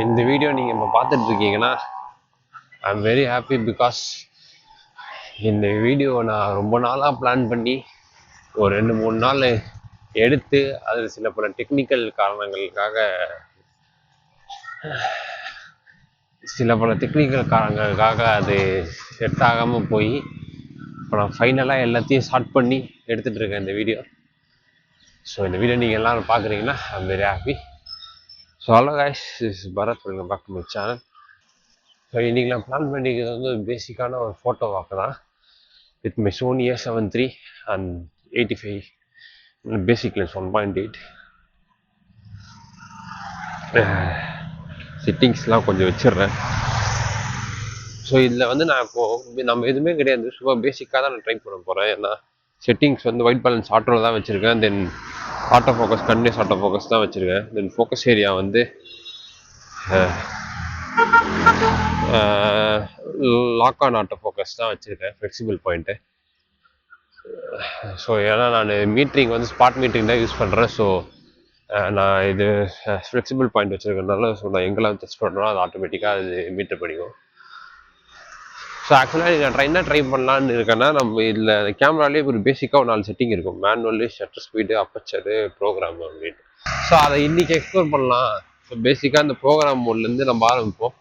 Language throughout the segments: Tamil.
இந்த வீடியோ நீங்கள் இப்போ பார்த்துட்டு இருக்கீங்கன்னா ஐ எம் வெரி ஹாப்பி பிகாஸ் இந்த வீடியோ நான் ரொம்ப நாளாக பிளான் பண்ணி ஒரு 2-3 நாள் எடுத்து அதில் சில பல டெக்னிக்கல் காரணங்களுக்காக அது செட் ஆகாமல் போய் இப்போ நான் ஃபைனலாக எல்லாத்தையும் ஸ்டார்ட் பண்ணி எடுத்துகிட்டு இருக்கேன் இந்த வீடியோ. ஸோ இந்த வீடியோ நீங்கள் எல்லோரும் பார்க்குறீங்கன்னா I am very happy. So hello guys, this is Bharath, welcome back to my channel. So இன்றைக்கி நான் பிளான் பண்ணிக்கிறது வந்து பேசிக்கான ஒரு ஃபோட்டோ வாக்கு தான் with my Sony A7 III and 85 basic lens 1.8. செட்டிங்ஸ்லாம் கொஞ்சம் வச்சிடுறேன். ஸோ இதில் வந்து நான் இப்போது நம்ம எதுவுமே கிடையாது, சும்மா பேசிக்காக தான் நான் ட்ரை பண்ண போகிறேன். ஏன்னா செட்டிங்ஸ் வந்து ஒயிட் பேலன்ஸ் ஆட்டோவில் தான் வச்சுருக்கேன். Then auto focus, continuous auto focus தான் வச்சுருக்கேன். தென் ஃபோக்கஸ் ஏரியா வந்து லாக் ஆன் ஆட்டோ ஃபோக்கஸ் தான் வச்சுருக்கேன், ஃப்ளெக்சிபிள் பாயிண்ட்டு. ஸோ ஏன்னா நான் மீட்ரிங் வந்து ஸ்பாட் மீட்ரிங் தான் யூஸ் பண்ணுறேன். ஸோ நான் இது ஃப்ளெக்சிபிள் பாயிண்ட் வச்சுருக்கனால ஸோ நான் எங்கெல்லாம் டெஸ்ட் பண்ணுறோம் அது ஆட்டோமேட்டிக்காக அது மீட்டர் பண்ணிக்கும். ஸோ ஆக்சுவலாக நான் என்ன ட்ரை பண்ணலான்னு இருக்கேன்னா, நம்ம இதில் கேமராலேயே ஒரு பேசிக்காக ஒரு 4 செட்டிங் இருக்கும். மேனுவலு, ஷட்டர் ஸ்பீடு, அப்பச்சரு, ப்ரோக்ராம் அப்படின்ட்டு. ஸோ அதை இன்றைக்கி எக்ஸ்ப்ளோர் பண்ணலாம். ஸோ பேசிக்காக இந்த ப்ரோக்ராம் மோட்லேருந்து நம்ம ஆரம்பிப்போம்.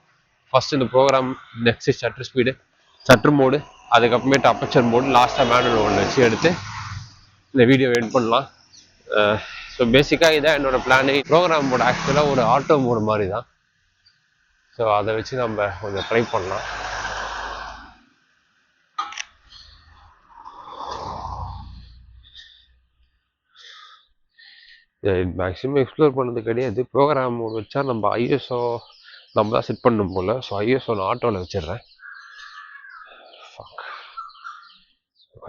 ஃபஸ்ட்டு இந்த program, next shutter speed, shutter mode, அதுக்கப்புறமேட்டு அப்பச்சர் மோடு, லாஸ்ட்டாக மேனுவல் மோடில் வச்சு எடுத்து இந்த வீடியோ எட் பண்ணலாம். ஸோ பேசிக்காக இதான் என்னோடய பிளானு. ப்ரோக்ராம் மோடு ஆக்சுவலாக ஒரு ஆட்டோ மோடு மாதிரி தான். ஸோ அதை வச்சு நம்ம கொஞ்சம் ட்ரை பண்ணலாம். மேக்ஸிமம் எக்ஸ்ப்ளோர் பண்ணது கிடையாது. ப்ரோக்ராம் மோடு வச்சா நம்ம ஐஎஸ்ஓ நம்ம தான் செட் பண்ணணும் போல். ஸோ ஐஎஸ்ஓ நான் ஆட்டோவில் வச்சிடுறேன்.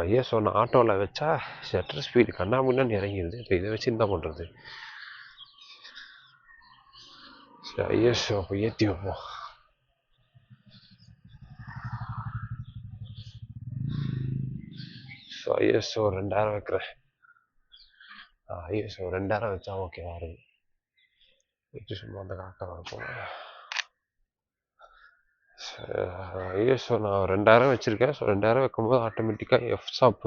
ஐஎஸ்ஓ நான் ஆட்டோவில் வச்சா ஷட்டர் ஸ்பீடு கண்ணாமூன்னு இறங்கிடுது. இப்போ இதை வச்சு என்ன பண்ணுறது? சரி, ஐஎஸ்ஓ இப்போ ஏற்றி வைப்போம். ஸோ ஐஎஸ்ஓ 2000 வைக்கிறேன். ஐஎஸ்ஓ 2000 வச்சா ஓகேவா இருக்குது. வச்சு சும்மா அந்த காக்க வைப்போம். ஐஎஸ்ஓ நான் 2000 வச்சுருக்கேன். ஸோ 2000 வைக்கும்போது ஆட்டோமேட்டிக்காக எஃப்ஸ்டாப்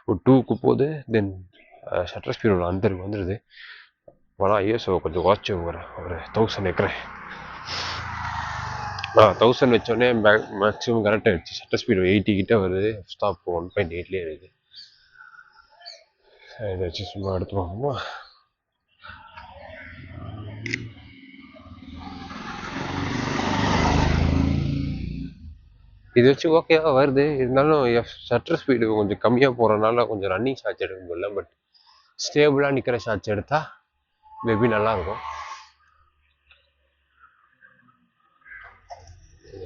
ஒரு 2க்கு போகுது. தென் ஷட்டர் ஸ்பீடு ஒரு 50 வந்துடுது. ஆனால் ஐஎஸ்ஓ கொஞ்சம் குறைச்சி வைக்கிறேன், ஒரு 1000 வைக்கிறேன். 1000 வச்சோடனே மேக்ஸிமம் கரெக்டாக ஆகிடுச்சு. ஷட்டர் ஸ்பீடு 80 கிட்ட வருது, எஃப்ஸ்டாப் 1.8லேயே இருக்குது. இதை வச்சு சும்மா எடுத்து பார்ப்போமா? இது வச்சு ஓகேவா வருது. இருந்தாலும் ஷட்டர் ஸ்பீடு கொஞ்சம் கம்மியாக போகிறனால கொஞ்சம் ரன்னிங் ஷாட்ஸ் எடுக்க முடியல. பட் ஸ்டேபிளாக நிற்கிற ஷாட்ஸ் எடுத்தால் மேபி நல்லாயிருக்கும்.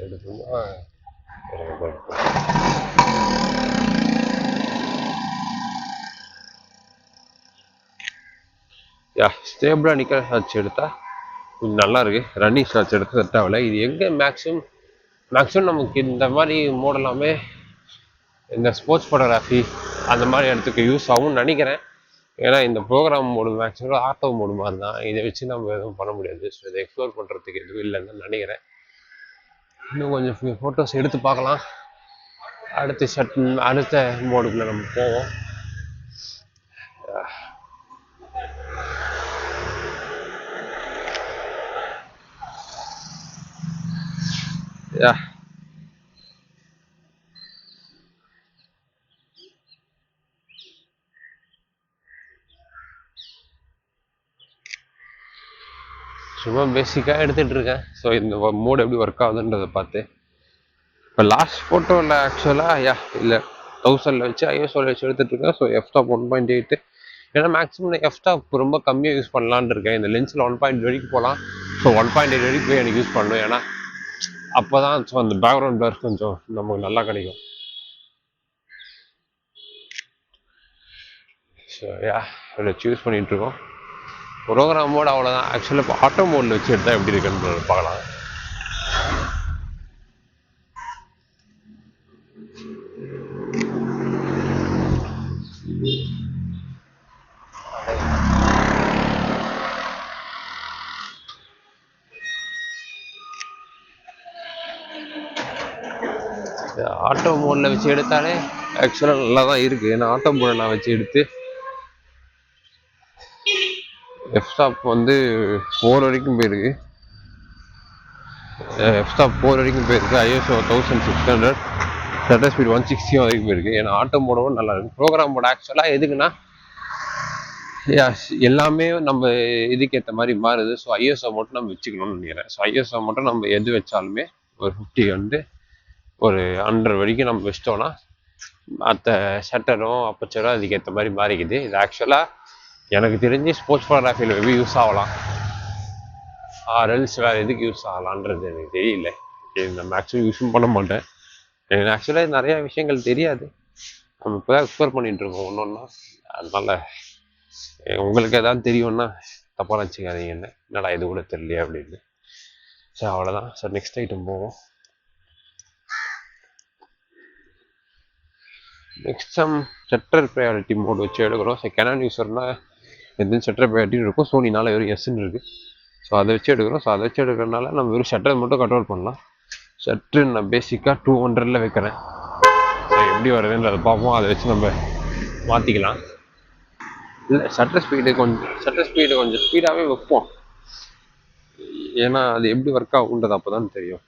எடுத்தோம்னா ஸ்டேபிளாக நிற்கிற ஷாட்ஸ் எடுத்தால் கொஞ்சம் நல்லா இருக்குது. ரன்னிங் ஷாட்ஸ் எடுத்து செட் ஆகலை. இது எங்கே மேக்ஸிமம் நமக்கு இந்த மாதிரி மோடலாமே இந்த ஸ்போர்ட்ஸ் ஃபோட்டோகிராஃபி அந்த மாதிரி இடத்துக்கு யூஸ் ஆகும்னு நினைக்கிறேன். ஏன்னா இந்த program mode maximum auto mode மாதிரி தான். இதை வச்சு நம்ம எதுவும் பண்ண முடியாது. ஸோ இதை எக்ஸ்ப்ளோர் பண்ணுறதுக்கு எதுவும் இல்லைன்னு நினைக்கிறேன். இன்னும் கொஞ்சம் ஃபோட்டோஸ் எடுத்து பார்க்கலாம். அடுத்த மோடுக்குள்ளே நம்ம போவோம். சும்மா பேசிக்காக எடுத்துகிட்டு இருக்கேன். ஸோ இந்த மோடு எப்படி ஒர்க் ஆகுதுன்றதை பார்த்து இப்போ லாஸ்ட் ஃபோட்டோவில் ஆக்சுவலாக இல்லை 1000 வச்சு ஐஎஸ்ஓவில் வச்சு எடுத்துகிட்ருக்கேன். ஸோ எஃப்ஸ்டாப் 1.8. ஏன்னா மேக்ஸிமம் எஃப்ஸ்டாப் ரொம்ப கம்மியாக யூஸ் பண்ணலான்னு இருக்கேன். இந்த லென்ஸில் 1.8 வரைக்கும் போகலாம். ஸோ 1.8 வரைக்கும் போய் எனக்கு யூஸ் பண்ணணும். ஏன்னா அப்போ தான் ஸோ அந்த பேக்ரவுண்ட் பிளர் கொஞ்சம் நமக்கு நல்லா கிடைக்கும். ஸோ இதை சூஸ் பண்ணிகிட்ருக்கோம். ப்ரோக்ராம் மோட் அவ்வளோதான். ஆக்சுவலாக இப்போ ஆட்டோ மோடில் வச்சு எடுத்தால் எப்படி இருக்குன்னு பார்க்கலாம். ஆட்டோ மோடில் வச்சு எடுத்தாலே ஆக்சுவலாக நல்லா தான் இருக்குது. ஏன்னா ஆட்டோ மோடில் நான் வச்சு எடுத்து எஃப்ஸ்டாப் வந்து 4 வரைக்கும் போயிருக்கு. எஃப்ஸ்டாப் 4 வரைக்கும் போயிருக்கு. ISO 1600 ஷட்டர் ஸ்பீட் 160 வரைக்கும் போயிருக்கு. ஏன்னா ஆட்டோ மோடவும் நல்லா இருக்குது. ப்ரோக்ராம் மோட் ஆக்சுவலாக எதுக்குன்னா எல்லாமே நம்ம இதுக்கு ஏற்ற மாதிரி மாறுது. ஸோ ISO மட்டும் நம்ம வச்சுக்கணும்னு நினைக்கிறேன். ஸோ ISO மட்டும் நம்ம எது வச்சாலுமே ஒரு 50 வந்து ஒரு 100 வரைக்கும் நம்ம வச்சிட்டோம்னா மற்ற ஷட்டரும் அப்பச்சரும் அதுக்கேற்ற மாதிரி மாறிக்குது. இது ஆக்சுவலாக எனக்கு தெரிஞ்சு ஸ்போர்ட்ஸ் ஃபோட்டோகிராஃபியில் மேபி யூஸ் ஆகலாம். ஆர்எல்ஸ் வேறு எதுக்கு யூஸ் ஆகலான்றது எனக்கு தெரியல. நம்ம ஆக்சுவலி யூஸும் பண்ண மாட்டேன். எனக்கு ஆக்சுவலாக நிறையா விஷயங்கள் தெரியாது. நம்ம இப்போ தான் எக்ஸ்ப்ளோர் பண்ணிகிட்டு இருக்கோம் ஒன்று ஒன்றா. அதனால உங்களுக்கு எதாவது தெரியும்னா தப்பாக நினச்சிக்காதீங்க. என்னடா இது கூட தெரியலையே அப்படின்னு. சரி அவ்வளோதான். சார் நெக்ஸ்ட் ஐட்டம் போவோம். நெக்ஸ்ட் ஷட்டர் ப்ரையாரிட்டி மோட் வச்சு எடுக்கிறோம். ஸோ கேனான் யூஸர்னால் எதுவும் ஷட்டர் ப்ரையாரிட்டி இருக்கும். சோனினால வெறும் எஸ்ன்னு இருக்குது. ஸோ அதை வச்சு எடுக்கிறோம். ஸோ அதை வச்சு எடுக்கிறதுனால நம்ம வெறும் ஷட்டர் மட்டும் கண்ட்ரோல் பண்ணலாம். ஷட்ரு நான் பேசிக்காக 200 வைக்கிறேன். ஸோ எப்படி வருதுன்றதை பார்ப்போம். அதை வச்சு நம்ம மாற்றிக்கலாம். இல்லை ஷட்டர் ஸ்பீடு கொஞ்சம் ஸ்பீடாகவே வைப்போம். ஏன்னா அது எப்படி ஒர்க் ஆகுன்றது அப்போ தான் தெரியும்.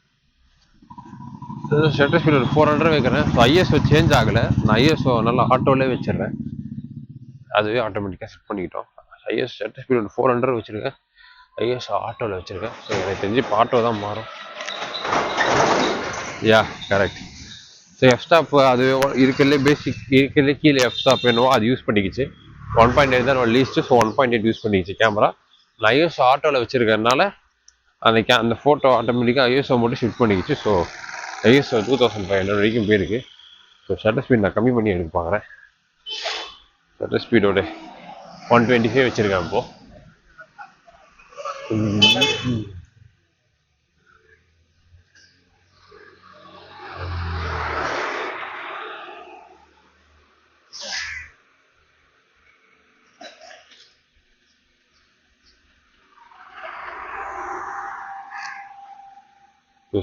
ஷட்டர் ஸ்பீடு 400 வைக்கிறேன். ஸோ ISO சேஞ்ச் ஆகலை. நான் ISO நல்லா ஆட்டோவிலே வச்சிடுறேன். அதுவே ஆட்டோமேட்டிக்காக செட் பண்ணிக்கிட்டோம். ISO ஷட்டர் ஸ்பீடு 400 வச்சுருக்கேன். ISO ஆட்டோவில் வச்சுருக்கேன். ஸோ எனக்கு தெரிஞ்சு இப்போ ஆட்டோ தான் மாறும். Yeah correct. ஸோ எஃப்ஸ்டாப் அது இருக்கிறதுலே கீழே எஃப்ஸ்டாப் என்னவோ அது யூஸ் பண்ணிக்கிச்சு. 1.8 தான் லீஸ்ட்டு. ஸோ 1.8 யூஸ் பண்ணிக்கிச்சு கேமரா. நான் ISO ஆட்டோவில் வச்சுருக்கறனால அந்த ஃபோட்டோ ஆட்டோமேட்டிக்காக ISO மட்டும் ஷிஃப்ட் பண்ணிக்கிச்சு. ஸோ ISO 2500 வரைக்கும் போயிருக்கு. ஸோ ஷட்டர் ஸ்பீட் நான் கம்மி பண்ணி எடுக்க பார்க்குறேன். ஷட்டர் ஸ்பீடோட 125 வச்சுருக்கேன் இப்போது.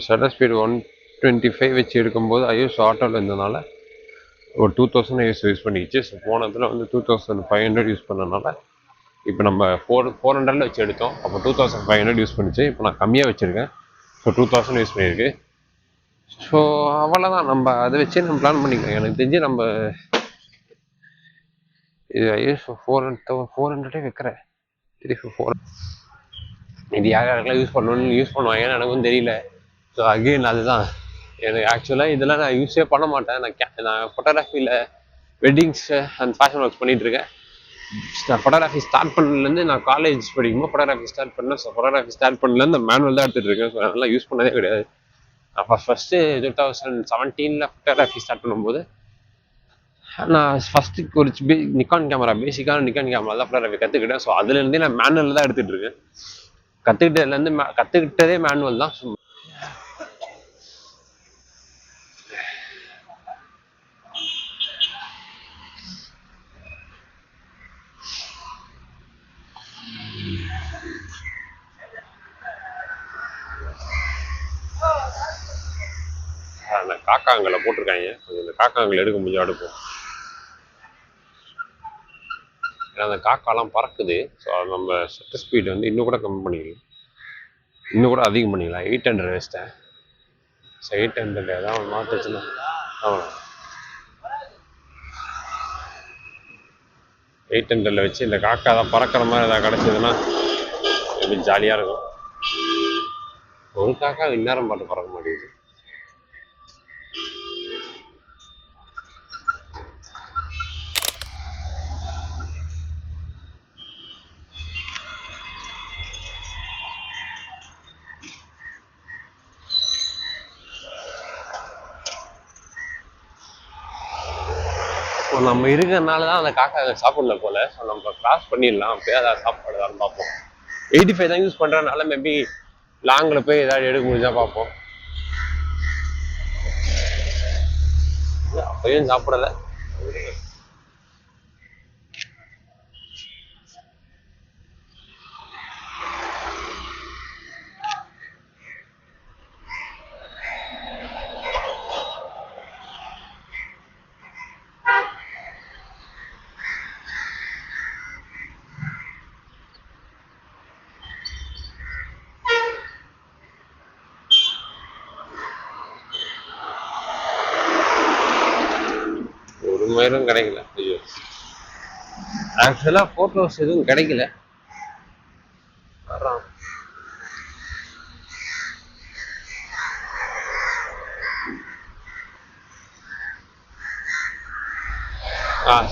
ஷட்டர் ஸ்பீடு 125 வச்சு எடுக்கும்போது ISO ஆட்டோவில் இருந்ததுனால ஒரு 2000 ISO யூஸ் பண்ணிக்கிச்சு. ஸோ போனதில் வந்து 2500 யூஸ் பண்ணனால இப்போ நம்ம 400 வச்சு எடுத்தோம். அப்போ 2500 யூஸ் பண்ணிச்சு. இப்போ நான் கம்மியாக வச்சுருக்கேன். ஸோ 2000 யூஸ் பண்ணியிருக்கு. ஸோ அவ்வளோதான். நம்ம அதை வச்சு நம்ம பிளான் பண்ணிக்கலாம். எனக்கு தெரிஞ்சு நம்ம இது ISO 400 வைக்கிறேன். 400 இது யாரெல்லாம் யூஸ் பண்ணுவாங்கன்னு எனக்கும் தெரியல. ஸோ அகெயின் அதுதான் எனக்கு ஆக்சுவலாக இதெல்லாம் நான் யூஸே பண்ண மாட்டேன். நான் ஃபோட்டோகிராஃபியில் வெட்டிங்ஸு அண்ட் ஃபேஷன் ஒர்க்ஸ் பண்ணிகிட்ருக்கேன். ஃபோட்டோகிராஃபி ஸ்டார்ட் பண்ணதுலேருந்து நான் காலேஜ் படிக்கும்போது ஃபோட்டோகிராஃபி ஸ்டார்ட் பண்ணேன். ஸோ ஃபோட்டோகிராஃபி ஸ்டார்ட் பண்ணலேருந்து மேனுவல் தான் எடுத்துகிட்டு இருக்கேன். ஸோ அதெல்லாம் யூஸ் பண்ணதே கிடையாது. நான் ஃபஸ்ட்டு 2017 ஃபோட்டோகிராஃபி ஸ்டார்ட் பண்ணும்போது நான் ஃபஸ்ட்டு ஒரு நிக்கான் கேமரா பேசிக்கான நிக்கான் கேமரா தான் ஃபோட்டோகிராஃபி கற்றுக்கிட்டேன். ஸோ அதுலேருந்தே நான் மேனுவல் தான் எடுத்துகிட்டு இருக்கேன். கற்றுக்கிட்டதே மேனுவல் தான். அந்த காக்காங்களை போட்டிருக்காங்க. அந்த காக்காங்களை எடுக்க முடியும் அடுப்போம். ஏன்னா அந்த காக்காலாம் பறக்குது. ஸோ அது நம்ம ஷட்டர் ஸ்பீடு வந்து இன்னும் கூட கம்மி பண்ணிக்கலாம். இன்னும் கூட அதிகம் பண்ணிக்கலாம். 800 வச்சிட்டேன். ஸோ 800 ஏதாவது மாற்றுச்சுன்னா ஆமாம் 800 வச்சு இந்த காக்கா தான் பறக்கிற மாதிரி ஏதாவது கிடச்சிதுன்னா எப்படி ஜாலியாக இருக்கும். ஒரு காக்கா இந்நேரம் பாட்டு பறக்க மாட்டேங்குது. நம்ம இருக்கிறதுனால தான் அந்த காக்கா சாப்பிடல போல. ஸோ நம்ம கிராஸ் பண்ணிடலாம். அப்படியே அதை சாப்பாடுதான்னு பார்ப்போம். 85 தான் யூஸ் பண்ணுறதுனால மேபி லாங்கில் போய் ஏதாவது எடுக்க முடிஞ்சா பார்ப்போம். அப்பயும் சாப்பிடலை. எதுவும் கிடைக்கல. ஐயோ, ஆக்சுவலாக ஃபோட்டோஸ் எதுவும் கிடைக்கல. வர்றான்.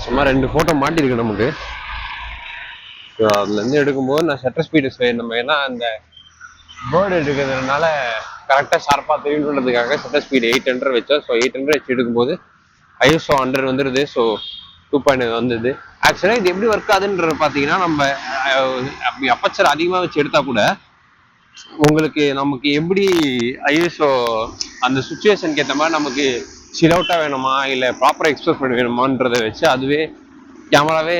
சும்மா 2 ஃபோட்டோ மாட்டிருக்கு நமக்கு. அதுலேருந்து எடுக்கும்போது நான் ஷட்டர் ஸ்பீடு நம்ம ஏன்னா அந்த பேர்டு எடுக்கிறதுனால கரெக்டாக ஷார்ப்பாக தெரியணுன்றதுக்காக ஷட்டர் ஸ்பீடு 800 வச்சோம். ஸோ 800 வச்சு எடுக்கும்போது ISO 100 வந்துடுது. ஸோ 2.9 வந்தது. ஆக்சுவலாக இது எப்படி ஒர்க் ஆகுதுன்றது பார்த்தீங்கன்னா, நம்ம அப்படி அப்பச்சர் அதிகமாக வச்சு எடுத்தா கூட உங்களுக்கு நமக்கு எப்படி ISO அந்த சுச்சுவேஷனுக்கு ஏற்ற மாதிரி நமக்கு சில் அவுட்டாக வேணுமா இல்லை ப்ராப்பராக எக்ஸ்போஸ் பண்ண வேணுமான்றதை வச்சு அதுவே கேமராவே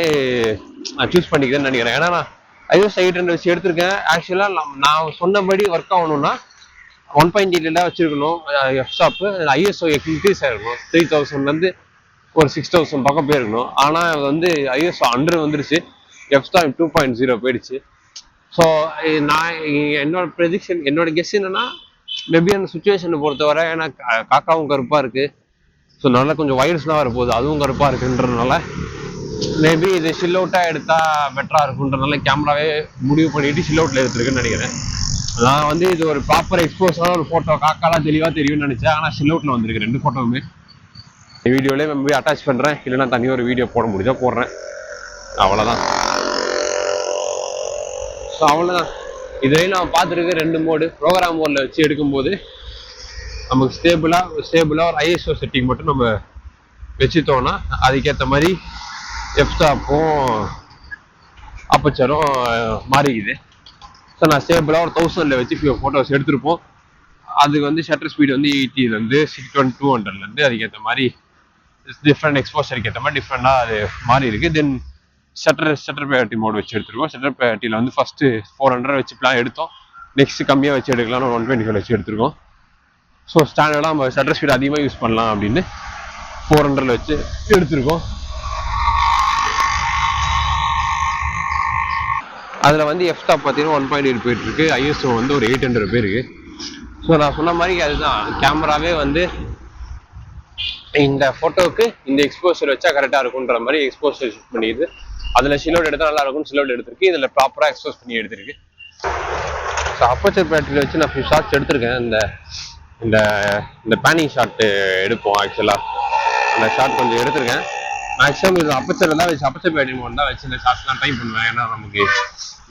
சூஸ் பண்ணிக்கிறேன்னு நினைக்கிறேன். ஏன்னா நான் ISO 800 வச்சு எடுத்திருக்கேன். ஆக்சுவலாக நான் சொன்னபடி ஒர்க் ஆகணும்னா 1.8 வச்சிருக்கணும். எஃப்ஸ்டாப் ISO இன்க்ரீஸ் ஆகிருக்கணும். 3000 ஒரு 6000 பக்கம் போயிருக்கணும். ஆனால் வந்து ISO 100 வந்துருச்சு. எஃப்ஸ்டாப் 2.0 போயிடுச்சு. ஸோ நான் என்னோட ப்ரெடிக்ஷன், என்னோட கெஸ் என்னன்னா, மேபி அந்த சுச்சுவேஷனை பொறுத்தவரை ஏன்னா காக்காவும் கருப்பாக இருக்கு. ஸோ நல்லா கொஞ்சம் வயர்ஸ்லாம் வரப்போகுது, அதுவும் கருப்பாக இருக்குன்றதுனால மேபி இது ஷில் அவுட்டாக எடுத்தால் பெட்டராக இருக்குன்றதுனால கேமராவே முடிவு பண்ணிட்டு ஷில் அவுட்டில் எடுத்துருக்குன்னு நினைக்கிறேன். நான் வந்து இது ஒரு ப்ராப்பர் எக்ஸ்போஸான ஒரு ஃபோட்டோ காக்காலாம் தெளிவாக தெரியும்னு நினச்சேன். ஆனால் ஷில் அவுட்டில் வந்திருக்கு 2 ஃபோட்டோவுமே. வீடியோலேயே மேபி அட்டாச் பண்ணுறேன், இல்லைன்னா தனியாக ஒரு வீடியோ போட முடிஞ்சா போடுறேன். அவ்வளோதான். ஸோ அவ்வளோதான். இதுவரையும் நான் பார்த்துருக்கு 2 மோடு. ப்ரோக்ராம் மோடில் வச்சு எடுக்கும்போது நமக்கு ஸ்டேபிளாக ஒரு ISO செட்டிங் மட்டும் நம்ம வச்சுட்டோம்னா அதுக்கேற்ற மாதிரி எஃப்ஸ்டாப்பும் அப்பச்சரும் மாறிக்குது. ஸோ நான் ஸ்டேபிளாக ஒரு 1000 வச்சு ஃபோட்டோஸ் எடுத்திருப்போம். அதுக்கு வந்து ஷட்டர் ஸ்பீடு வந்து 80 200 அதுக்கேற்ற மாதிரி டிஃப்ரெண்ட் எக்ஸ்போஷருக்கு ஏற்ற மாதிரி டிஃப்ரெண்டாக அது மாறி இருக்கு. தென் ஷட்டர் ப்ரையாரிட்டி மோட் வச்சு எடுத்துருக்கோம். ஷட்டர் ப்ரையாரிட்டியில் வந்து ஃபஸ்ட்டு 400 வச்சு பிளான் எடுத்தோம். நெக்ஸ்ட் கம்மியாக வச்சு எடுக்கலாம்னு 125 வச்சு எடுத்துருக்கோம். ஸோ ஸ்டாண்டர்டாக நம்ம ஷட்டர் ஸ்பீட் அதிகமாக யூஸ் பண்ணலாம் அப்படின்னு 400 வச்சு எடுத்துருக்கோம். அதில் வந்து எஃப்ஸ்டாப் பார்த்தீங்கன்னா 1.8 போயிட்டு இருக்கு. ISO வந்து ஒரு 800 போயிருக்கு. ஸோ நான் சொன்ன மாதிரி அதுதான், கேமராவே வந்து இந்த ஃபோட்டோவுக்கு இந்த எக்ஸ்போசர் வச்சா கரெக்டாக இருக்குன்ற மாதிரி எக்ஸ்போசர் ஷூட் பண்ணிடுது. அதில் ஷிலோட் எடுத்தால் நல்லா இருக்கும், ஷிலோட் எடுத்திருக்கு. இதில் ப்ராப்பராக எக்ஸ்போஸ் பண்ணி எடுத்திருக்கு. ஸோ அப்பச்சர் பேட்டரியில் வச்சு நான் ஃபியூ ஷாட்ஸ் எடுத்திருக்கேன். இந்த இந்த பேனிங் ஷாட்டு எடுப்போம். ஆக்சுவலாக அந்த ஷாட் கொஞ்சம் எடுத்திருக்கேன். மேக்ஸிமம் இது அப்பச்சர் தான் வச்சு அப்பச்சர் பேட்டரி மோட் தான் வச்சு இந்த ஷாட்ஸ்லாம் ட்ரை பண்ணுவேன். ஏன்னா நமக்கு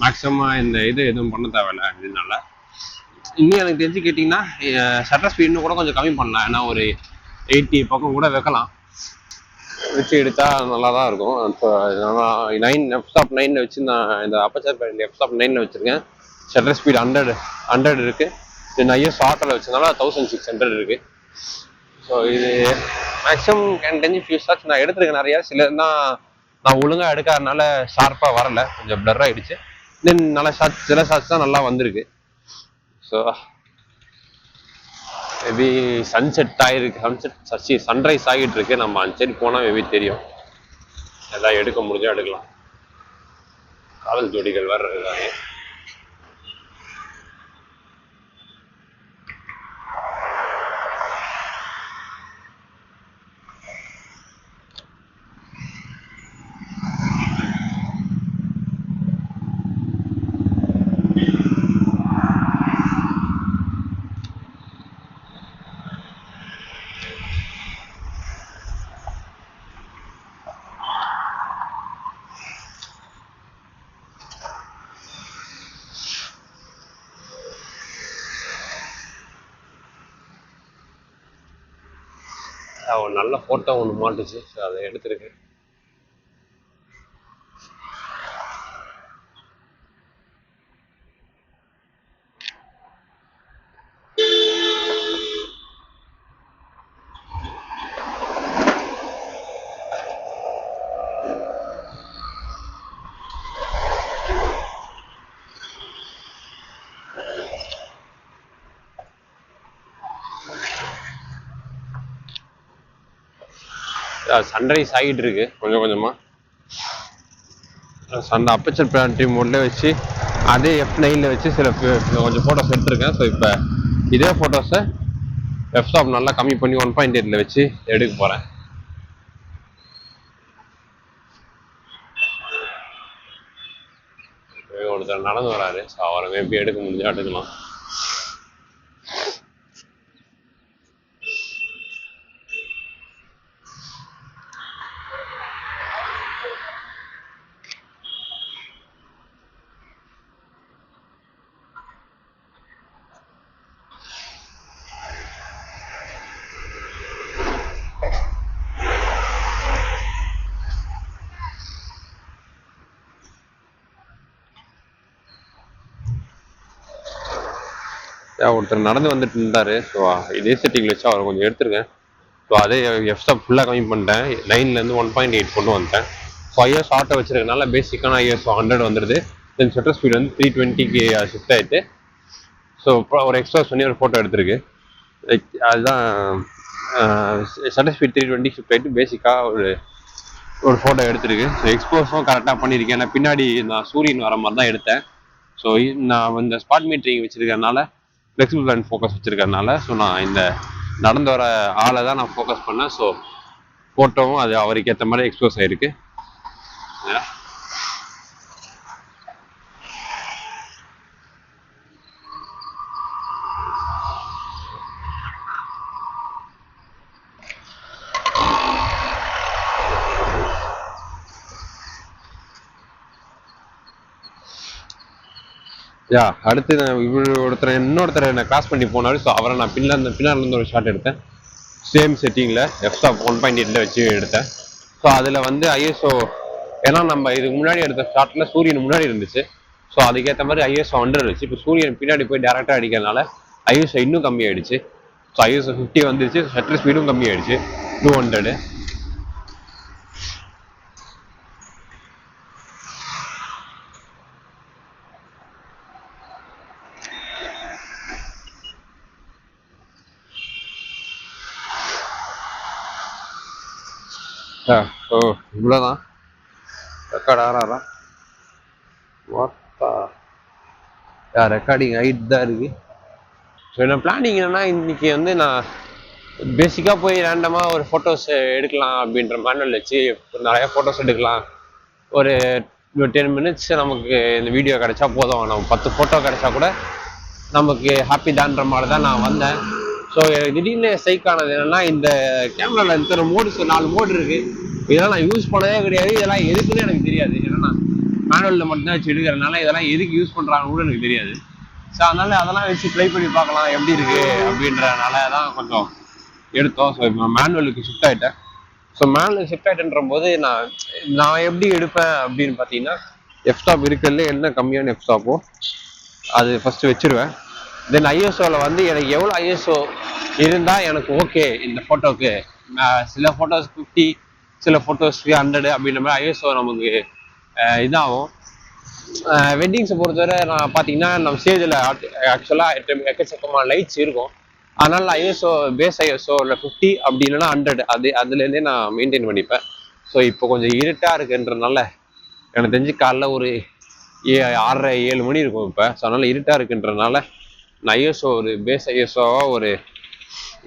மேக்ஸிமம் இந்த இது எதுவும் பண்ண தேவையில்லை அப்படின்னால. இன்னும் எனக்கு தெரிஞ்சு கேட்டிங்கன்னா ஷட்டர் ஸ்பீட் இன்னும் கூட கொஞ்சம் கம்மி பண்ணலாம். ஏன்னா ஒரு 80 பக்கம் கூட வைக்கலாம், வச்சு எடுத்தால் நல்லா தான் இருக்கும். இப்போ நான் எஃப்ஸ்டாப் 9 வச்சு நான் இந்த அப்பச்சர் பேட்டரி எஃப்ஸ்டாப் 9 வச்சுருக்கேன். ஷட்டர் ஸ்பீட் 100 இருக்குது. தென் ISO ஆட்டோவில் வச்சதுனால 1600 இருக்குது. ஸோ இது மேக்ஸிமம் எனக்கு தெரிஞ்சு ஃபியூ ஷாட்ஸ் நான் எடுத்துருக்கேன் நிறையா. சில தான் நான் ஒழுங்காக எடுக்காதனால ஷார்ப்பாக வரல, கொஞ்சம் பிளர் ஆகிடுச்சு. தென் நல்லா ஷாட்ஸ், சில ஷாட்ஸ் தான் நல்லா வந்திருக்கு. ஸோ மேபி சன்செட் ஆகிருக்கு, சன்ரைஸ் ஆகிட்டு இருக்கு. நம்ம அன்சைட் போனால் மேபி தெரியும். எல்லாம் எடுக்க முடிஞ்சா எடுக்கலாம். காதல் ஜோடிகள் வேறு இருக்காங்க. ஒரு நல்ல ஃபோட்டோ ஒன்று மாட்டுச்சு. ஸோ அதை எடுத்துருக்கேன். சன்ரைஸ் ஆகிட்டு இருக்கு கொஞ்சம் கொஞ்சமாக. அந்த அப்பச்சர் ப்ரையாரிட்டி மோட்ல வச்சு அதே F9 வச்சு சில கொஞ்சம் ஃபோட்டோஸ் எடுத்திருக்கேன். ஸோ இப்போ இதே ஃபோட்டோஸை எஃப்ஸ்டாப் நல்லா கம்மி பண்ணி 1.8 வச்சு எடுக்க போகிறேன். ஒருத்தர் நடந்து வராரு. ஸோ அவரை மேபி எடுக்க முடிஞ்சா எடுக்கலாம். ஒருத்தர் நடந்து வந்துட்டு இருந்தாரு. ஸோ இதே செட்டிங் வச்சு அவரை கொஞ்சம் எடுத்துருக்கேன். ஸோ அதே எஃப்ஸ்டாப் ஃபுல்லாக கம்மி பண்ணிட்டேன். 9லேருந்து 1.8 கொண்டு வந்துட்டேன். ஸோ ஐஎஸ் ஆட்டோ வச்சிருக்கனால பேசிக்கான ஐஎஸ் 100 வந்துடுது. தென் ஷட்டர் ஸ்பீட் வந்து 320க்கு ஷிஃப்ட் ஆகிட்டு. ஸோ ஒரு எக்ஸ்ட்ராஸ் பண்ணி ஒரு ஃபோட்டோ எடுத்திருக்கு. அதுதான் ஷட்டர் ஸ்பீட் 320 ஷிஃப்ட் ஆகிட்டு பேசிக்காக ஒரு ஃபோட்டோ எடுத்திருக்கு. ஸோ எக்ஸ்போஸும் கரெக்டாக பண்ணியிருக்கேன். ஏன்னா பின்னாடி நான் சூரியன் வர மாதிரி தான் எடுத்தேன். ஸோ நான் இந்த ஸ்பாட் மீட்டரிங் வச்சிருக்கறனால ஃப்ளெக்சிபிள் பிளான் ஃபோக்கஸ் வச்சிருக்கறனால ஸோ நான் இந்த நடந்து வர ஆளை தான் நான் ஃபோக்கஸ் பண்ணேன். ஸோ ஃபோட்டோவும் அது அவருக்கு ஏற்ற மாதிரி எக்ஸ்போஸ் ஆகிருக்கு. அடுத்து இன்னொருத்தர் என்னை கிராஸ் பண்ணி போனாரு. ஸோ அவரை நான் பின்னாலேருந்து ஒரு ஷாட் எடுத்தேன். சேம் செட்டிங்கில் எஃப்ஸ்டாப் 1.8 வச்சு எடுத்தேன். ஸோ அதில் வந்து ஐஎஸ்ஓ, ஏன்னா நம்ம இதுக்கு முன்னாடி எடுத்த ஷாட்டில் சூரியன் முன்னாடி இருந்துச்சு. ஸோ அதுக்கேற்ற மாதிரி ஐஎஸ்ஓ 100 இருந்துச்சு. இப்போ சூரியன் பின்னாடி போய் டேரெக்டாக அடிக்கிறதுனால ஐஎஸ்ஓ இன்னும் கம்மியாயிடுச்சு. ஸோ ஐஎஸ்ஓ 50 வந்துருச்சு. ஷட்டர் ஸ்பீடும் கம்மியாயிடுச்சு 200. ஓ இவ்வளோதான். ரெக்கார்ட் ஆறாரா? ரெக்கார்டிங் ஆகிட்டு தான் இருக்கு. ஸோ என்ன பிளானிங் என்னன்னா, இன்னைக்கு வந்து நான் பேசிக்காக போய் ரேண்டமாக ஒரு ஃபோட்டோஸ் எடுக்கலாம் அப்படின்ற மேனுவல் வச்சு நிறையா ஃபோட்டோஸ் எடுக்கலாம். ஒரு 10 மினிட்ஸ் நமக்கு இந்த வீடியோ கிடைச்சா போதும். நம்ம 10 ஃபோட்டோ கிடைச்சா கூட நமக்கு ஹாப்பி தான்ற மாதிரி தான் நான் வந்தேன். ஸோ எனக்கு திடீர்னு சைக்கானது என்னென்னா, இந்த கேமராவில் இருக்கிற மோட்ஸ் 4 மோடு இருக்குது. இதெல்லாம் நான் யூஸ் பண்ணதே கிடையாது. இதெல்லாம் எதுக்குன்னு எனக்கு தெரியாது. ஏன்னா நான் மேனுவலில் மட்டும்தான் வச்சு எடுக்கிறதுனால இதெல்லாம் எதுக்கு யூஸ் பண்ணுறாங்கன்னு கூட எனக்கு தெரியாது. ஸோ அதனால் அதெல்லாம் வச்சு ட்ரை பண்ணி பார்க்கலாம் எப்படி இருக்குது அப்படின்றனால தான் கொஞ்சம் எடுத்தோம். ஸோ இப்போ மேனுவலுக்கு ஷிஃப்ட் ஆகிட்டேன். ஸோ மேனுவலுக்கு ஷிஃப்ட் ஆகிட்டேன்ற போது நான் எப்படி எடுப்பேன் அப்படின்னு பார்த்தீங்கன்னா, எஃப்ஸ்டாப் இருக்கிறதுல என்ன கம்மியான எஃப்ஸ்டாப்போ அது ஃபஸ்ட்டு வச்சுருவேன். தென் ஐஎஸ்ஓவில் வந்து எனக்கு எவ்வளோ ஐஎஸ்ஓ இருந்தால் எனக்கு ஓகே இந்த ஃபோட்டோவுக்கு. சில ஃபோட்டோஸ் 50, சில ஃபோட்டோஸ்க்கு 100 அப்படின்ற மாதிரி ஐஎஸ்ஓ நமக்கு இதாகும். வெட்டிங்ஸை பொறுத்தவரை நான் பார்த்தீங்கன்னா, நம்ம ஸ்டேஜில் ஆக்சுவலாக எக்கச்சக்கமான லைட்ஸ் இருக்கும். அதனால் ஐஎஸ்ஓ பேஸ் ஐஎஸ்ஓ இல்லை 50 அப்படி இல்லைன்னா 100 அதுலேருந்தே நான் மெயின்டைன் பண்ணிப்பேன். ஸோ இப்போ கொஞ்சம் இருட்டாக இருக்குன்றனால எனக்கு தெரிஞ்சு காலைல ஒரு 6:30 7 மணி இருக்கும் இப்போ. ஸோ அதனால் இருட்டாக இருக்குன்றனால நான் ஐஎஸ்ஓ ஒரு பேஸ் ஐஎஸ்ஓவாக ஒரு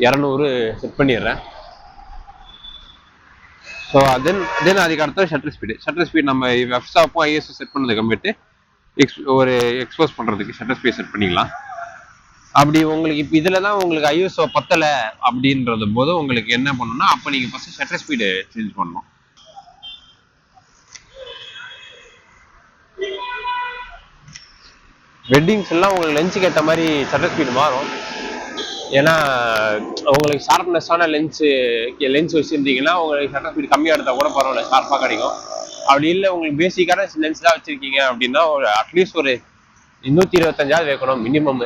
200 செட் பண்ணிடுறேன். ஸோ தென் அதுக்கு அடுத்த ஷட்டர் ஸ்பீட் நம்ம எஃப்ஸ்டாப்பும் ஐஎஸ்ஓ செட் பண்ணதுக்கு அப்புறமேட்டு ஒரு எக்ஸ்போஸ் பண்ணுறதுக்கு ஷட்டர் ஸ்பீட் செட் பண்ணிக்கலாம். அப்படி உங்களுக்கு இப்போ இதில் தான் உங்களுக்கு ஐஎஸ்ஓ பத்தலை அப்படின்றது போது உங்களுக்கு என்ன பண்ணணும்னா, அப்போ நீங்கள் ஃபஸ்ட்டு ஷட்டர் ஸ்பீடு சேஞ்ச் பண்ணணும். வெட்டிங்ஸ் எல்லாம் உங்களுக்கு லென்ஸுக்கு ஏற்ற மாதிரி ஷட்டர் ஸ்பீடு மாறும். ஏன்னா உங்களுக்கு ஷார்ப்னஸான லென்ஸ் வச்சுருந்தீங்கன்னா உங்களுக்கு ஷட்டர் ஸ்பீடு கம்மியாக எடுத்தால் கூட பரவாயில்ல, ஷார்ப்பாக கிடைக்கும். அப்படி இல்லை உங்களுக்கு பேசிக்கான லென்ஸ் தான் வச்சுருக்கீங்க அப்படின்னா ஒரு அட்லீஸ்ட் ஒரு 125 வைக்கணும் மினிமம்.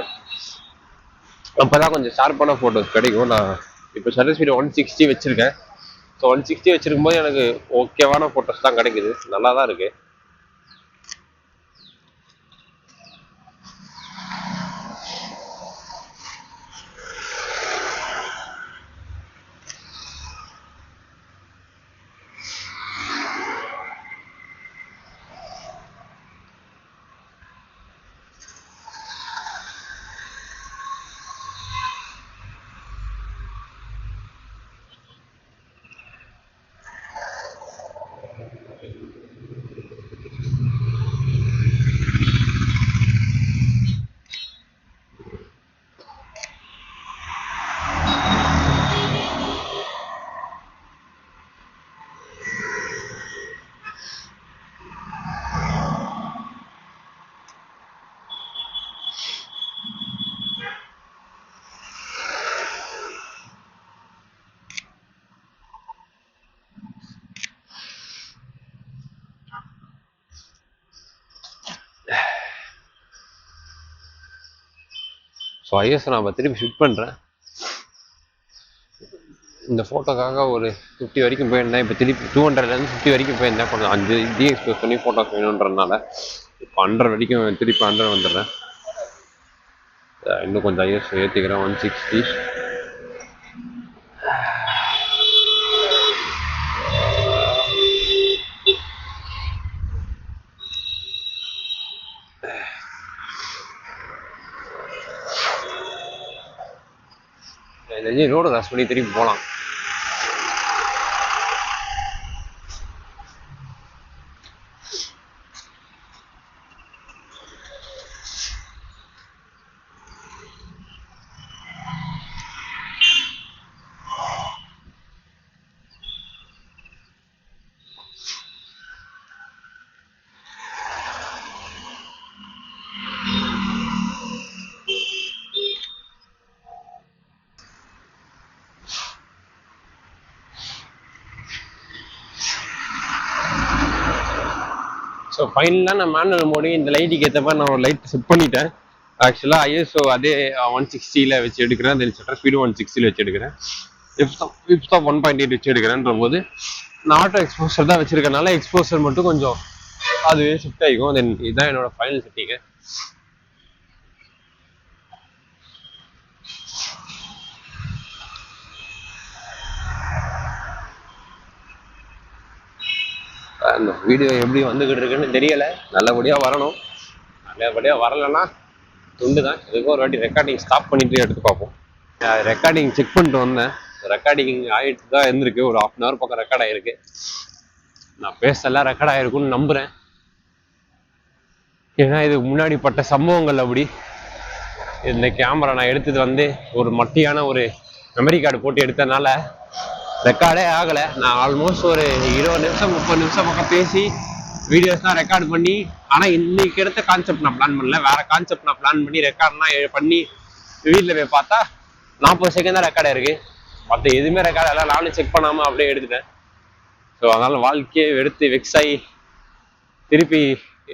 அப்போ தான் கொஞ்சம் ஷார்ப்பான ஃபோட்டோஸ் கிடைக்கும். நான் இப்போ ஷட்டர் ஸ்பீடு 160 வச்சுருக்கேன். ஸோ 160 வச்சுருக்கும் போது எனக்கு ஓகேவான ஃபோட்டோஸ் தான் கிடைக்குது. நல்லா தான் இருக்குது. ஸோ ஐஎஸ் நான் திருப்பி ஷிஃப்ட் பண்ணுறேன். இந்த ஃபோட்டோக்காக ஒரு 50 வரைக்கும் போயிருந்தேன். இப்போ திருப்பி 200லேருந்து 50 வரைக்கும் போயிருந்தேன். கொஞ்சம் 5 எக்ஸ்போஸ் பண்ணி ஃபோட்டோஸ் வேணுன்றதுனால இப்போ 100 வரைக்கும் திருப்பி 100 வந்துடுறேன். இன்னும் கொஞ்சம் ஐஎஸ் ஏற்றிக்கிறேன். 160. ரோடு கிராஸ் பண்ணி திருப்பி போகலாம். ஸோ ஃபைனலாக நான் மேனுவல் மோடி இந்த லைட்டுக்கு ஏற்ற மாதிரி நான் ஒரு லைட் செட் பண்ணிட்டேன். ஆக்சுவலாக ஐஎஸ்ஓ அதே 160 வச்சு எடுக்கிறேன். தென் ஷட்டர் ஸ்பீடு 160 வச்சு எடுக்கிறேன். ஃபிப்ஸ்டாப் 1.8 வச்சு எடுக்கிறேன்ற போது நான் ஆட்டோ எக்ஸ்போசர் தான் வச்சிருக்கனால எக்ஸ்போசர் மட்டும் கொஞ்சம் அதுவே ஷிஃப்ட் ஆகிக்கும். தென் இதுதான் என்னோட ஃபைனல் செட்டிங்கு. அந்த வீடியோ எப்படி வந்துக்கிட்டு இருக்குன்னு தெரியலை. நல்லபடியாக வரணும். நல்லபடியாக வரலைன்னா துண்டு தான். எதுக்கும் ஒரு வாட்டி ரெக்கார்டிங் ஸ்டாப் பண்ணிட்டு எடுத்து பார்ப்போம். ரெக்கார்டிங் செக் பண்ணிட்டு வந்தேன். ரெக்கார்டிங் ஆகிட்டு தான் இருந்திருக்கு. ஒரு 1/2 hour பக்கம் ரெக்கார்ட் ஆகிருக்கு. நான் பேசலாம் ரெக்கார்ட் ஆகிருக்குன்னு நம்புகிறேன். ஏன்னா இதுக்கு முன்னாடி பட்ட சம்பவங்கள் அப்படி. இந்த கேமரா நான் எடுத்தது வந்து ஒரு மட்டியான ஒரு மெமரி கார்டு போட்டு எடுத்ததுனால ரெக்கார்டே ஆகலை. நான் ஆல்மோஸ்ட் ஒரு 20 நிமிஷம் 30 நிமிஷம் பக்கம் பேசி வீடியோஸ் தான் ரெக்கார்ட் பண்ணி, ஆனால் இன்னைக்கு எடுத்த கான்செப்ட் நான் பிளான் பண்ணல. வேற கான்செப்ட் நான் பிளான் பண்ணி ரெக்கார்ட்லாம் பண்ணி வீட்டில் போய் பார்த்தா 40 செகண்ட் தான் ரெக்கார்டாக இருக்கு. மற்ற எதுவுமே ரெக்கார்ட் எல்லாம் நானும் செக் பண்ணாமல் அப்படியே எடுத்துட்டேன். ஸோ அதனால வாழ்க்கையை எடுத்து வெக்ஸ் ஆகி திருப்பி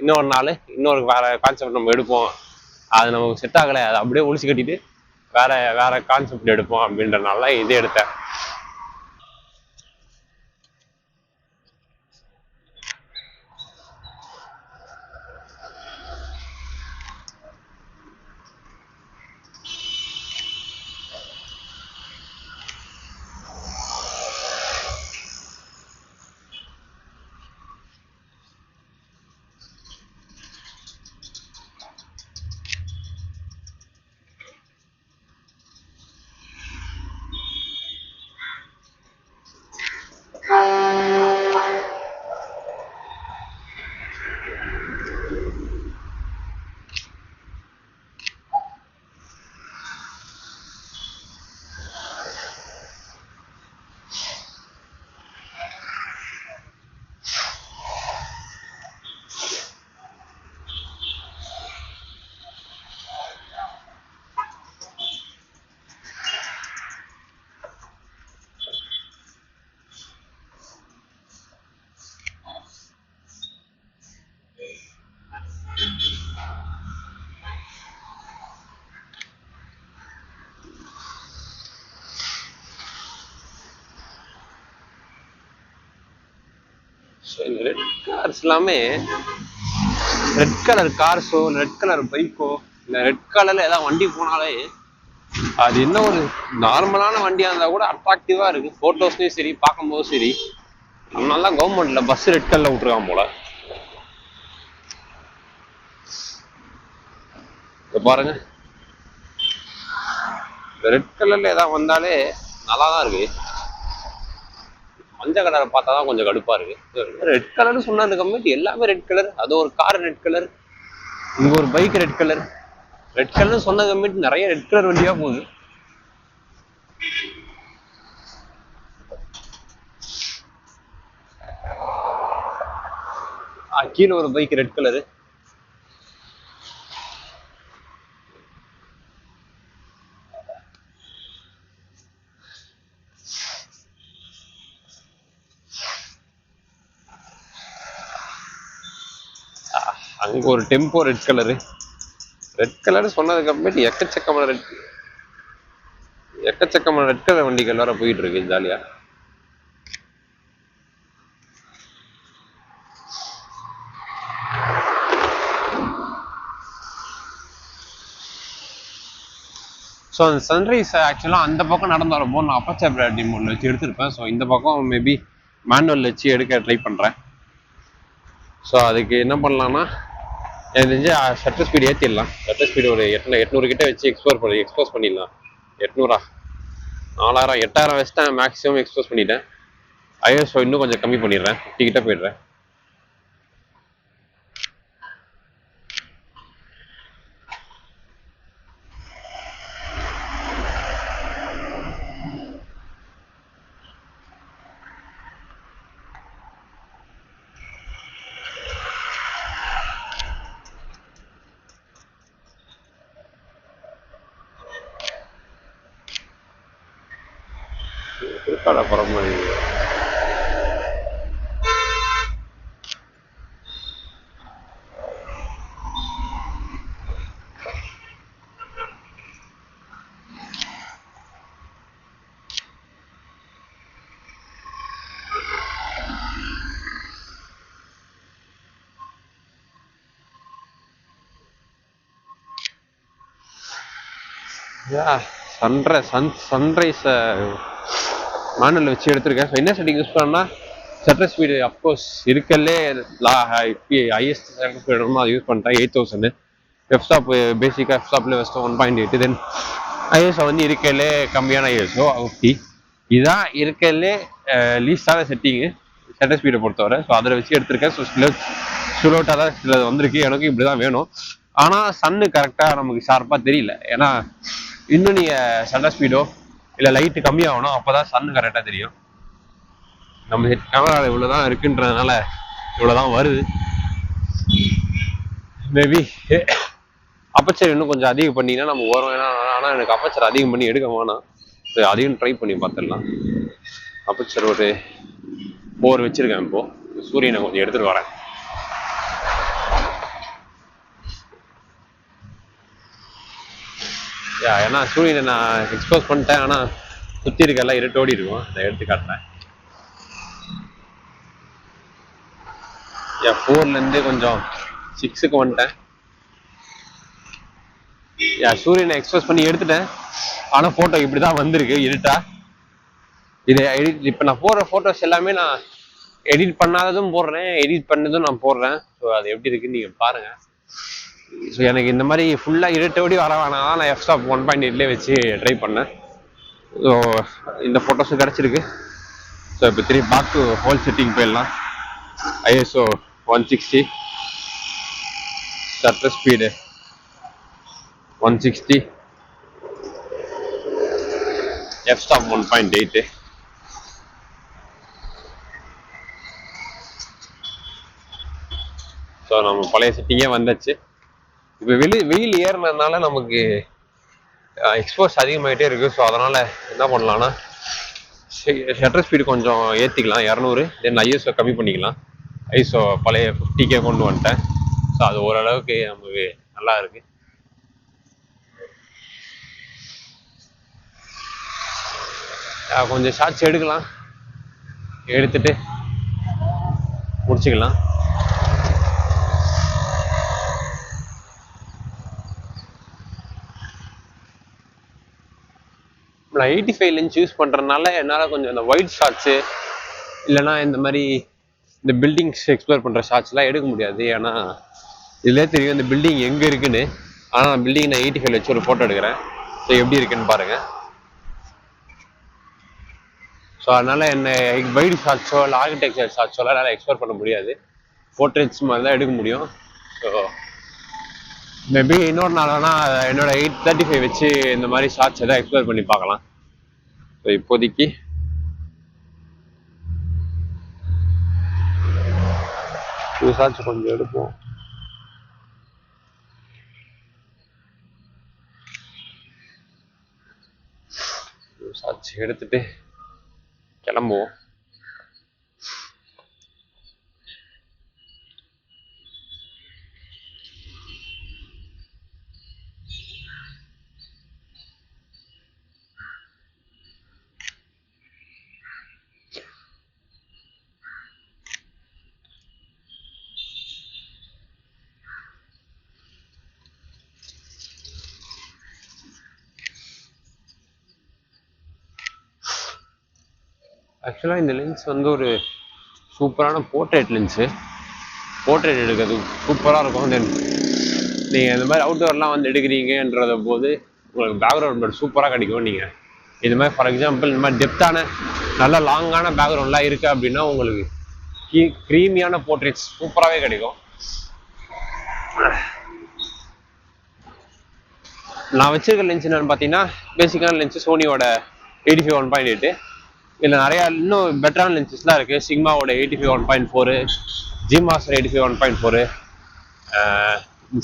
இன்னொரு நாள் இன்னொரு வேற கான்செப்ட் நம்ம எடுப்போம். அது நமக்கு செட் ஆகலை, அதை அப்படியே ஒழிச்சு கட்டிட்டு வேற கான்செப்ட் எடுப்போம் அப்படின்றனால இதே எடுத்தேன். ரெட் கார்ஸ் எல்லாமே ரெட் கலர் கார்ஸோ ரெட் கலர் பைக்கோ இல்லை ரெட் கலர்ல ஏதாவது வண்டி போனாலே அது என்ன ஒரு நார்மலான வண்டியா இருந்தா கூட அட்ராக்டிவா இருக்கு. போட்டோஸ்லயும் சரி பார்க்கும்போதும் சரி. அதனால தான் கவர்மெண்ட்ல பஸ் ரெட் கலர்ல விட்டுருக்கான் போல. இப்ப பாருங்க, ரெட் கலர்ல ஏதாவது வந்தாலே நல்லா தான் இருக்கு. மஞ்சள் கலரை பார்த்தா தான் கொஞ்சம் கடுப்பா இருக்கு. ரெட் கலர்னு சொன்னது கம்மிட்டு எல்லாமே ரெட் கலர். அது ஒரு கார் ரெட் கலர், இங்க ஒரு பைக் ரெட் கலர். ரெட் கலர்னு சொன்ன கம்மிட்டு நிறைய ரெட் கலர் வண்டியா போகுது. கீழே ஒரு பைக் ரெட் கலரு. அங்க ஒரு tempo red colour. Red colour சொன்னதுக்கு அப்புறமேட்டு எக்கச்சக்கமான ரெட் கலர் வண்டிகள் வேற போயிட்டு இருக்கு ஜாலியா. ஸோ அந்த சன்ரைஸ் ஆக்சுவலாக அந்த பக்கம் நடந்து வரும்போது நான் அப்பச்சர் பிராட்டி மோடில் வச்சு எடுத்திருப்பேன். ஸோ இந்த பக்கம் மேபி மேனுவல் வச்சு எடுக்க ட்ரை பண்ணுறேன். ஸோ அதுக்கு என்ன பண்ணலான்னா எனக்கு தெரிஞ்சு ஷட்டர் ஸ்பீடு ஏற்றிடலாம். ஷட்டர் ஸ்பீடு ஒரு 800 கிட்ட வச்சு எக்ஸ்போஸ் பண்ணிடலாம். 800 4000 8000 வச்சுட்டேன் மேக்ஸிமம் எக்ஸ்போஸ் பண்ணிட்டேன். ஐஎஸ்ஓ இன்னும் கொஞ்சம் கம்மி பண்ணிடுறேன், 50 கிட்ட போயிடுறேன். திருக்காட பரம்பரை சன்ரைஸ் மேனுவல் வச்சு எடுத்திருக்கேன். ஸோ என்ன செட்டிங் யூஸ் பண்ணா ஷட்டர் ஸ்பீடு அப்கோர்ஸ் இருக்கலே ஹையஸ்ட் ஷட்டர் ஸ்பீடு அதை யூஸ் பண்ணிட்டேன் 8000. எஃப்ஸ்டாப் பேசிக்காக எஃப்ஸ்டாப்ல வச்சுட்டு 1.8. தென் ஐஎஸ்ஓ வந்து இருக்கலே கம்மியான ஐஎஸ்ஓ 50. இதுதான் இருக்கலே லீஸ்டான செட்டிங்கு ஷட்டர் ஸ்பீடை பொறுத்தவரை. ஸோ அதில் வச்சு எடுத்திருக்கேன். ஸோ ஸ்லோட்டாக தான் சில வந்திருக்கு. எனக்கு இப்படி தான் வேணும். ஆனால் சன்னு கரெக்டாக நமக்கு ஷார்ப்பாக தெரியல. ஏன்னா இன்னும் நீங்கள் ஷட்டர் ஸ்பீடோ இல்லை லைட்டு கம்மியாகணும், அப்போ தான் சன்னு கரெக்டாக தெரியும். நம்ம கேமராவில் இவ்வளோ தான் இருக்குன்றதுனால இவ்வளோ தான் வருது. மேபி அப்பச்சர் இன்னும் கொஞ்சம் அதிகம் பண்ணிங்கன்னா நம்ம வரும். ஏன்னா ஆனால் எனக்கு அப்பச்சர் அதிகம் பண்ணி எடுக்க வேணாம். ஸோ அதையும் ட்ரை பண்ணி பார்த்துடலாம். அப்பச்சர் ஒரு 4 வச்சுருக்கேன். இப்போது சூரியனை கொஞ்சம் எடுத்துகிட்டு வரேன். ஏன்னா சூரியனை நான் எக்ஸ்போஸ் பண்ணிட்டேன். ஆனால் சுற்றி இருக்கெல்லாம் இருட்டோடி இருக்கும். அதை எடுத்து காட்டுறேன். 4லேருந்து கொஞ்சம் 6க்கு வந்துட்டேன். சூரியனை எக்ஸ்போஸ் பண்ணி எடுத்துட்டேன். ஆனால் ஃபோட்டோ இப்படி தான் வந்திருக்கு இருட்டா. இது எடிட் இப்போ நான் போடுற ஃபோட்டோஸ் எல்லாமே நான் எடிட் பண்ணாததும் போடுறேன், எடிட் பண்ணதும் நான் போடுறேன். ஸோ அது எப்படி இருக்குன்னு நீங்கள் பாருங்கள். ஸோ எனக்கு இந்த மாதிரி ஃபுல்லாக இருட்டோடி வர வேணாம், நான் எஃப்ஸ்டாப் 1.8 வச்சு ட்ரை பண்ணேன். ஸோ இந்த ஃபோட்டோஸும் கிடச்சிருக்கு. ஸோ இப்போ பேக் டு ஹோல் செட்டிங் போயிடலாம். ISO 160, shutter speed 160, எஃப்ஸ்டாப் 1.8. ஸோ நம்ம பழைய செட்டிங்கே வந்தாச்சு. இப்போ வெயில் ஏறினதுனால நமக்கு எக்ஸ்போஸ் அதிகமாகிட்டே இருக்குது. ஸோ அதனால் என்ன பண்ணலான்னா ஷட்டர் ஸ்பீடு கொஞ்சம் ஏற்றிக்கலாம் 200. தென் ஐஎஸ்ஓ கம்மி பண்ணிக்கலாம். ஐஎஸ்ஓ பழைய 50K கொண்டு வந்துட்டேன். ஸோ அது ஓரளவுக்கு நமக்கு நல்லா இருக்குது. கொஞ்சம் ஷார்ட்ஸ் எடுக்கலாம், எடுத்துட்டு முடிச்சுக்கலாம். நான் 85 லென்ஸ் யூஸ் பண்ணுறதுனால என்னால் கொஞ்சம் இந்த ஒயிட் ஷாட்ஸு இல்லைனா இந்த மாதிரி இந்த பில்டிங்ஸ் எக்ஸ்ப்ளோர் பண்ணுற ஷாட்ஸ்லாம் எடுக்க முடியாது. ஏன்னா இதிலே தெரியும் இந்த பில்டிங் எங்கே இருக்குன்னு. ஆனால் நான் பில்டிங் நான் 85 வச்சு ஒரு ஃபோட்டோ எடுக்கிறேன். ஸோ எப்படி இருக்குன்னு பாருங்கள். ஸோ அதனால் என்ன வைட் ஷாட்ஸோ இல்லை ஆர்கிடெக்சர் ஷாட்ஸோலாம் என்னால் எக்ஸ்ப்ளோர் பண்ண முடியாது. போர்ட்ரேட்ஸ் மாதிரி தான் எடுக்க முடியும். ஸோ மேபி இன்னொரு நாள் வேணால் என்னோட 835 வச்சு இந்த மாதிரி ஷார்ட்ஸ் எதாவது எக்ஸ்ப்ளோர் பண்ணி பார்க்கலாம். ஸோ இப்போதைக்கு ஷார்ட்ஸ் கொஞ்சம் எடுப்போம். ஷார்ட்ஸ் எடுத்துட்டு கிளம்புவோம். ஆக்சுவலாக இந்த லென்ஸ் வந்து ஒரு சூப்பரான போர்ட்ரேட் லென்ஸு. போர்ட்ரேட் எடுக்கிறது சூப்பராக இருக்கும். தென் நீங்கள் இந்த மாதிரி அவுட்டோர்லாம் வந்து எடுக்கிறீங்கன்றத போது உங்களுக்கு பேக்ரவுண்ட் சூப்பராக கிடைக்கும். நீங்கள் இது மாதிரி ஃபார் எக்ஸாம்பிள் இந்த மாதிரி டெப்த்தான நல்ல லாங்கான பேக்ரவுண்ட்லாம் இருக்குது அப்படின்னா உங்களுக்கு க்ரீமியான போர்ட்ரேட்ஸ் சூப்பராகவே கிடைக்கும். நான் வச்சிருக்க லென்ஸ் என்னன்னு பார்த்தீங்கன்னா பேசிக்கான லென்ஸ் சோனியோட 85 1.8. இதில் நிறையா இன்னும் பெட்டரான லென்சஸ்லாம் இருக்குது. சிக்மாவோட 85 1.4, ஜி மாஸ்டர் 85 1.4,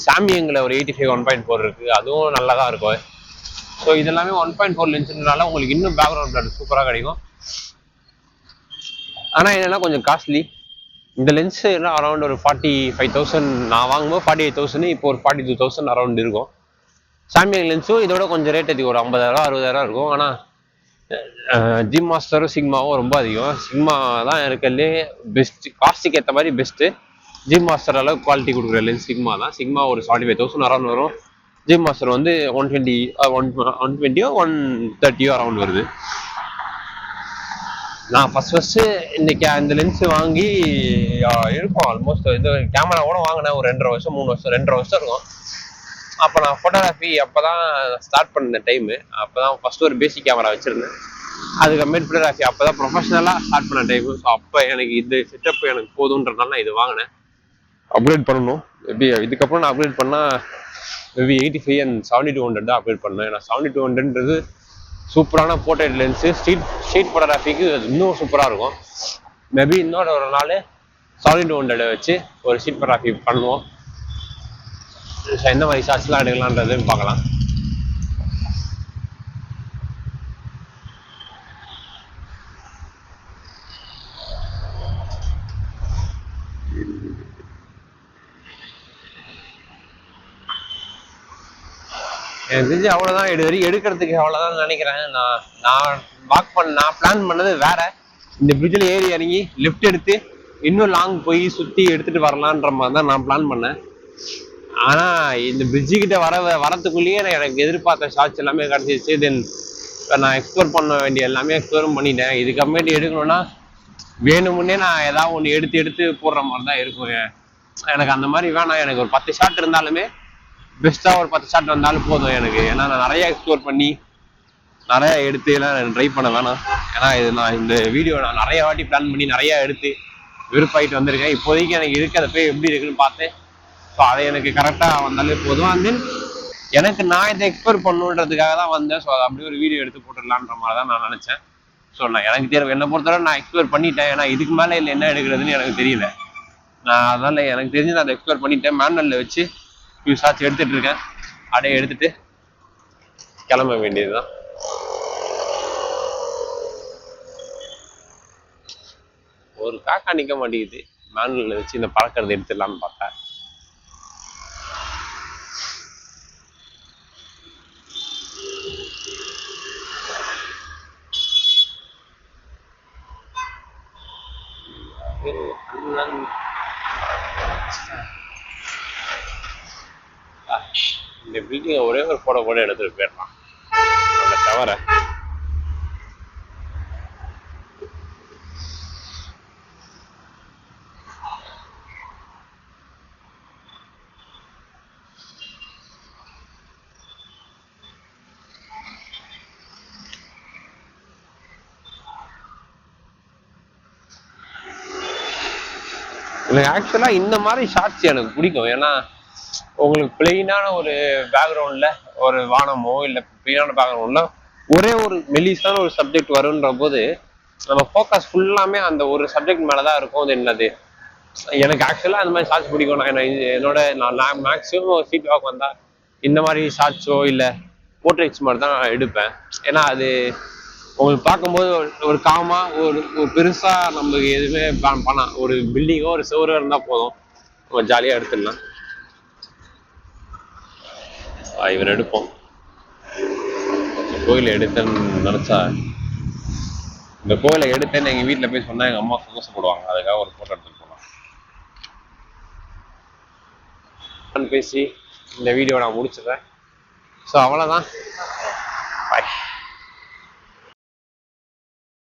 சாமியங்கில் ஒரு 85 1.4 இருக்குது. அதுவும் நல்லா தான் இருக்கும். ஸோ இதெல்லாமே 1.4 லென்ஸுனால உங்களுக்கு இன்னும் பேக்ரவுண்ட் சூப்பராக கிடைக்கும். ஆனால் இதெல்லாம் கொஞ்சம் காஸ்ட்லி. இந்த லென்ஸு எல்லாம் அரௌண்ட் ஒரு 45,000, நான் வாங்கும்போது 48,000, இப்போ ஒரு 42,000 அரௌண்ட் இருக்கும். சாமியங் லென்ஸும் இதோட கொஞ்சம் ரேட் அதிகம், ஒரு 50,000 60,000 இருக்கும். ஆனால் ஜி மாஸ்டரும் சிக்மாவும் ரொம்ப அதிகம். சிக்மா தான் இருக்கிறதுலே பெஸ்ட்டு, காஸ்ட்டுக்கு ஏற்ற மாதிரி பெஸ்ட்டு. ஜி மாஸ்டர் அளவுக்கு குவாலிட்டி கொடுக்குற லென்ஸ் சிக்மா தான். சிக்மா ஒரு 75,000 அரௌண்ட் வரும். ஜி மாஸ்டர் வந்து 120 130 அரௌண்ட் வருது. நான் ஃபஸ்ட்டு இந்த லென்ஸு வாங்கி இருக்கும் ஆல்மோஸ்ட் இது கேமராவோட வாங்கினேன் ஒரு 2.5 வருஷம் 3 வருஷம் 2.5 வருஷம் இருக்கும். அப்போ நான் ஃபோட்டோகிராஃபி அப்போ தான் ஸ்டார்ட் பண்ண டைமு. அப்போ தான் ஃபஸ்ட்டு ஒரு பேசிக் கேமரா வச்சுருந்தேன். அதுக்கப்புறமேட்டு ஃபோட்டோகிராஃபி அப்போ தான் ப்ரொஃபஷனலாக ஸ்டார்ட் பண்ண டைமு. ஸோ அப்போ எனக்கு இந்த செட்டப் எனக்கு போதுன்றதுனால நான் இது வாங்கினேன். அப்கிரேட் பண்ணணும். மேபி இதுக்கப்புறம் நான் அப்கிரேட் பண்ணால் மேபி 85 and 7200 தான் அப்கிரேட் பண்ணேன். ஏன்னா 7200ன்றது சூப்பரான போர்ட்ரேட் லென்ஸு. ஸ்ட்ரீட் ஃபோட்டோகிராஃபிக்கு அது இன்னும் சூப்பராக இருக்கும். மேபி இன்னொரு ஒரு நாள் 7200 வச்சு ஒரு ஸ்ட்ரீட் ஃபோட்டோகிராஃபி பண்ணுவோம். எந்த மாதிரி ஷாட்ஸ்லாம் எடுக்கலான்றதுன்னு பார்க்கலாம். எனக்கு தெரிஞ்சு அவ்வளோதான் எடுக்கிறதுக்கு அவ்வளோதான் நினைக்கிறேன். நான் பிளான் பண்ணது வேற. இந்த பிரிட்ஜில் ஏறி இறங்கி லெஃப்ட் எடுத்து இன்னும் லாங் போய் சுற்றி எடுத்துகிட்டு வரலான்ற மாதிரி தான் நான் பிளான் பண்ணேன். ஆனால் இந்த பிரிட்ஜுக்கிட்ட வரத்துக்குள்ளேயே எனக்கு எதிர்பார்த்த ஷாட்ஸ் எல்லாமே கிடச்சிருச்சு. தென் நான் எக்ஸ்ப்ளோர் பண்ண வேண்டிய எல்லாமே எக்ஸ்ப்ளோரும் பண்ணிட்டேன். இதுக்கப்புறமேட்டு எடுக்கணும்னா வேணுமுன்னே நான் ஏதாவது ஒன்று எடுத்து போடுற மாதிரி தான் இருக்கும். எனக்கு அந்த மாதிரி வேணாம். எனக்கு ஒரு 10 ஷாட் இருந்தாலுமே பெஸ்ட்டாக ஒரு 10 ஷாட் வந்தாலும் போதும் எனக்கு. ஏன்னா நான் நிறையா எக்ஸ்ப்ளோர் பண்ணி நிறையா எடுத்து எல்லாம் ட்ரை பண்ண வேணாம். ஏன்னா நான் இந்த வீடியோ நான் நிறைய வாட்டி பிளான் பண்ணி நிறையா எடுத்து விருப்பாயிட்டு வந்திருக்கேன். இப்போதைக்கு எனக்கு இருக்கிறத போய் எப்படி இருக்குன்னு பார்த்தேன். ஸோ அதை எனக்கு கரெக்டாக வந்தாலே போதும். அண்ட் தென் எனக்கு நான் இதை எக்ஸ்ப்ளோர் பண்ணுன்றதுக்காக தான் வந்தேன். ஸோ அதை அப்படியே ஒரு வீடியோ எடுத்து போட்டுடலான்ற மாதிரி தான் நான் நினச்சேன். ஸோ நான் என்னை பொறுத்தவரை நான் எக்ஸ்ப்ளோர் பண்ணிட்டேன். ஏன்னா இதுக்கு மேலே இல்லை என்ன எடுக்கிறதுன்னு எனக்கு தெரியல. நான் அதனால் எனக்கு தெரிஞ்சு நான் அதை எக்ஸ்ப்ளோர் பண்ணிட்டேன். மேனுவலில் வச்சு ஃபியூ ஷாட்ஸ் எடுத்துகிட்டு இருக்கேன். அப்படியே எடுத்துகிட்டு கிளம்ப வேண்டியது தான். ஒரு காக்கா நிற்க மாட்டேங்குது. மேனுவலில் வச்சு இந்த பறக்கிறது எடுத்துடலான்னு பார்த்தேன். இந்த பில்டிங்கை ஒரே ஒரு போட்டோ கூட எடுத்துட்டு போயிடலாம். அந்த டவரை எனக்கு ஆக்சுவலாக இந்த மாதிரி ஷாட்ஸ் எனக்கு பிடிக்கும். ஏன்னா உங்களுக்கு பிளெயினான ஒரு பேக்ரவுண்டில் ஒரு வானமோ இல்லை பிளெயினான பேக்ரவுண்டில் ஒரே ஒரு மெலிசான ஒரு சப்ஜெக்ட் வருன்ற போது நம்ம ஃபோக்கஸ் ஃபுல்லாமே அந்த ஒரு சப்ஜெக்ட் மேலே தான் இருக்கும். அது என்னது எனக்கு ஆக்சுவலாக அந்த மாதிரி ஷார்ட்ஸ் பிடிக்கும். நான் மேக்ஸிமம் ஸ்ட்ரீட் வாக் வந்தால் இந்த மாதிரி ஷார்ட்ஸோ இல்லை போர்ட்ரேட்ஸ் மாதிரி தான் எடுப்பேன். ஏன்னா அது உங்களுக்கு பார்க்கும்போது ஒரு காமாக ஒரு பெருசாக நம்மளுக்கு எதுவுமே பண்ணலாம். ஒரு பில்டிங்கோ ஒரு சுவரோ இருந்தால் போதும், நம்ம ஜாலியாக எடுத்துடலாம். இவர் எடுப்போம். கோயிலை எடுத்தேன்னு நினச்சா இந்த கோயிலை எடுத்தேன்னு எங்கள் வீட்டில் போய் சொன்னால் எங்கள் அம்மா சந்தோஷப்படுவாங்க. அதுக்காக ஒரு ஃபோட்டோ எடுத்துட்டு போகலாம் பேசி இந்த வீடியோ நான் முடிச்சிடுறேன். ஸோ அவ்வளோதான். பாய்.